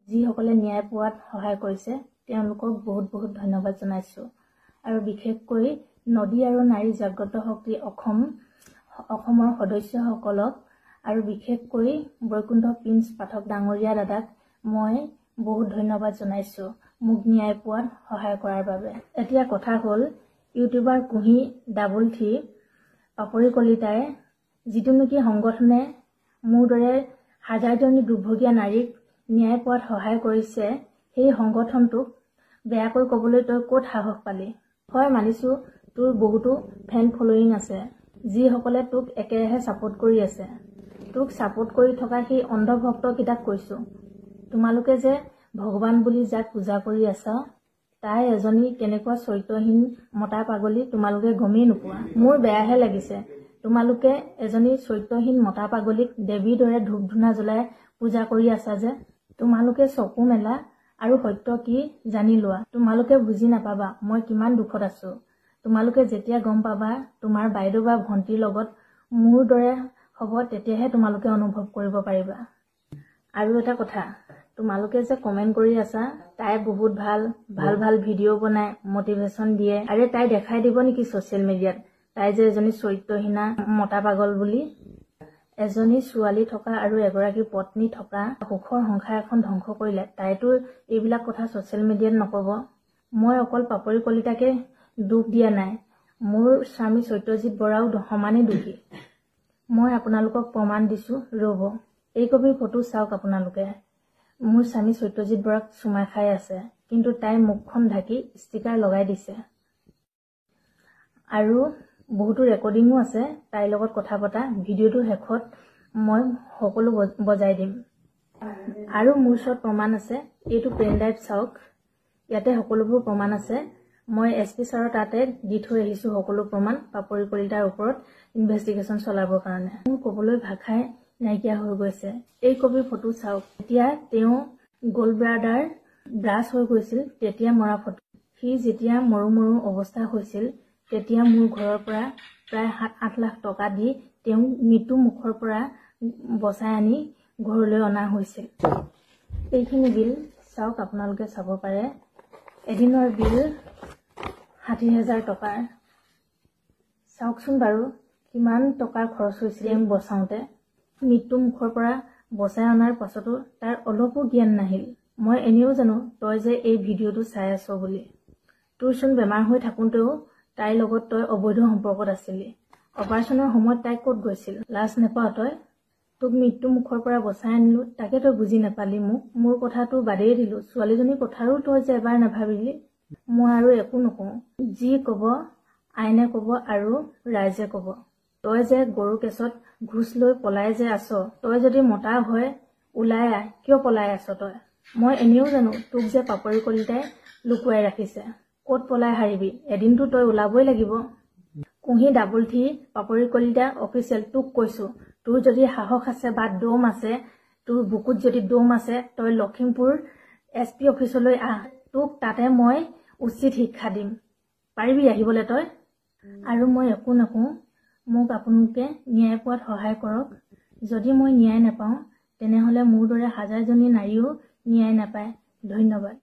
যিসকলে ন্যায় পোৱাত সহায় কৰিছে তেওঁলোকক বহুত বহুত ধন্যবাদ জনাইছোঁ। আৰু বিশেষকৈ নদী আৰু নাৰী জাগ্ৰত শক্তি অসমৰ সদস্যসকলক আৰু বিশেষকৈ বৈকুণ্ঠ প্ৰিন্স পাঠক ডাঙৰীয়া দাদাক মই বহুত ধন্যবাদ জনাইছোঁ মোক ন্যায় পোৱাত সহায় কৰাৰ বাবে। এতিয়া কথা হ'ল ইউটিউবাৰ কুঁহি $3 পাপৰি কলিতাই যিটো নেকি সংগঠনে মোৰ দৰে হাজাৰজনী দুৰ্ভগীয়া নাৰীক ন্যায় পোৱাত সহায় কৰিছে সেই সংগঠনটোক বেয়াকৈ ক'বলৈ তই ক'ত সাহস পালি? হয়, মানিছোঁ তোৰ বহুতো ফেন ফলোয়িং আছে যিসকলে তোক একেৰাহে ছাপোৰ্ট কৰি আছে। তোক ছাপোৰ্ট কৰি থকা সেই অন্ধভক্তকেইটাক কৈছোঁ, তোমালোকে যে ভগৱান বুলি যাক পূজা কৰি আছা তাই এজনী কেনেকুৱা চৰিত্ৰহীন মতা পাগলী তোমালোকে গমেই নোপোৱা। মোৰ বেয়াহে লাগিছে তোমালোকে এজনী চৰিত্ৰহীন মতা পাগলীক দেৱীৰ দৰে ধূপ ধূনা জ্বলাই পূজা কৰি আছা যে। তোমালোকে চকু মেলা আৰু সত্য কি জানি লোৱা। তোমালোকে বুজি নাপাবা মই কিমান দুখত আছোঁ। তোমালোকে যেতিয়া গম পাবা তোমাৰ বাইদেউ বা ভণ্টিৰ লগত মোৰ দৰে হ'ব তেতিয়াহে তোমালোকে অনুভৱ কৰিব পাৰিবা। আৰু এটা কথা, তোমালোকে যে কমেণ্ট কৰি আছা তাই বহুত ভাল ভিডিঅ' বনাই মটিভেশ্যন দিয়ে। আৰে তাই দেখাই দিব নেকি ছ'চিয়েল মিডিয়াত তাই যে এজনী চৰিত্ৰহীনা মতা পাগল বুলি? এজনী ছোৱালী থকা আৰু এগৰাকী পত্নী থকা সুখৰ সংসাৰ এখন ধ্বংস কৰিলে তাইতো এইবিলাক কথা ছ'চিয়েল মিডিয়াত নক'ব। মই অকল পাপৰি কলিতাকে দুখ দিয়া নাই, মোৰ স্বামী সত্যজিৎ বৰাও সমানেই দোষী। মই আপোনালোকক প্ৰমাণ দিছোঁ, ৰ'ব এই কবিৰ ফটো চাওক আপোনালোকে। মোৰ স্বামী সত্যজিৎ বৰাক চুমা খাই আছে কিন্তু তাই মুখখন ঢাকি ষ্টিকাৰ লগাই দিছে। আৰু বহুতো ৰেকৰ্ডিঙো আছে তাইৰ লগত কথা পতা। ভিডিঅ'টোৰ শেষত মই সকলো বজাই দিম। আৰু মোৰ ওচৰত প্ৰমাণ আছে, এইটো পেন ড্ৰাইভ চাওক, ইয়াতে সকলোবোৰ প্ৰমাণ আছে। মই SP ছাৰৰ তাতে দি থৈ আহিছোঁ সকলো প্ৰমাণ পাপৰি কলিতাৰ ওপৰত ইনভেষ্টিগেশ্যন চলাবৰ কাৰণে। মোৰ ক'বলৈ ভাষাই নাইকিয়া হৈ গৈছে। এই কবিৰ ফটো চাওক, এতিয়া তেওঁ গ'ল্ড ব্লাডাৰ ব্ৰাছ হৈ গৈছিল তেতিয়া মৰা ফটো। সি যেতিয়া মৰো অৱস্থা হৈছিল তেতিয়া মোৰ ঘৰৰ পৰা প্ৰায় 7-8 লাখ টকা দি তেওঁ মৃত্যু মুখৰ পৰা বচাই আনি ঘৰলৈ অনা হৈছিল। এইখিনি বিল চাওক, আপোনালোকে চাব পাৰে। এদিনৰ বিল 60,000 টকাৰ। চাওকচোন বাৰু কিমান টকাৰ খৰচ হৈছিল তেওঁক বচাওঁতে। মৃত্যু মুখৰ পৰা বচাই অনাৰ পাছতো তাৰ অলপো জ্ঞান নাহিল। মই এনেও জানো তই যে এই ভিডিঅ'টো চাই আছ বুলি। তোৰচোন বেমাৰ হৈ থাকোঁতেও তাইৰ লগত তই অবৈধ সম্পৰ্কত আছিলি। অপাৰেশ্যনৰ সময়ত তাই ক'ত গৈছিল? লাজ নেপাৱ তই? তোক মৃত্যু মুখৰ পৰা বচাই আনিলোঁ তাকে তই বুজি নাপালি মোক। মোৰ কথাটো বাদেই দিলোঁ, ছোৱালীজনীৰ কথাৰো তই যে এবাৰ নাভাবিলি। মই আৰু একো নকওঁ, যি ক'ব আইনে ক'ব আৰু ৰাইজে ক'ব। তই যে গৰু কেছত ঘোচ লৈ পলাই যে আছ, তই যদি মতা হয় ওলাই আহ, কিয় পলাই আছ তই? মই এনেও জানো তোক যে পাপৰি কলিতাই লুকুৱাই ৰাখিছে। ক'ত পলাই হাৰিবি, এদিনটো তই ওলাবই লাগিব। কুঁহি $3 পাপৰি কলিতা অফিচিয়েল, তোক কৈছোঁ তোৰ যদি সাহস আছে বা দম আছে, তোৰ বুকুত যদি দম আছে তই লখিমপুৰ SP অফিচলৈ আহ, তোক তাতে মই উচিত শিক্ষা দিম। পাৰিবি আহিবলৈ তই? আৰু মই একো নকওঁ, মোক আপোনালোকে ন্যায় পোৱাত সহায় কৰক। যদি মই ন্যায় নাপাওঁ তেনেহ'লে মোৰ দৰে হাজাৰজনী নাৰীও ন্যায় নাপায়। ধন্যবাদ।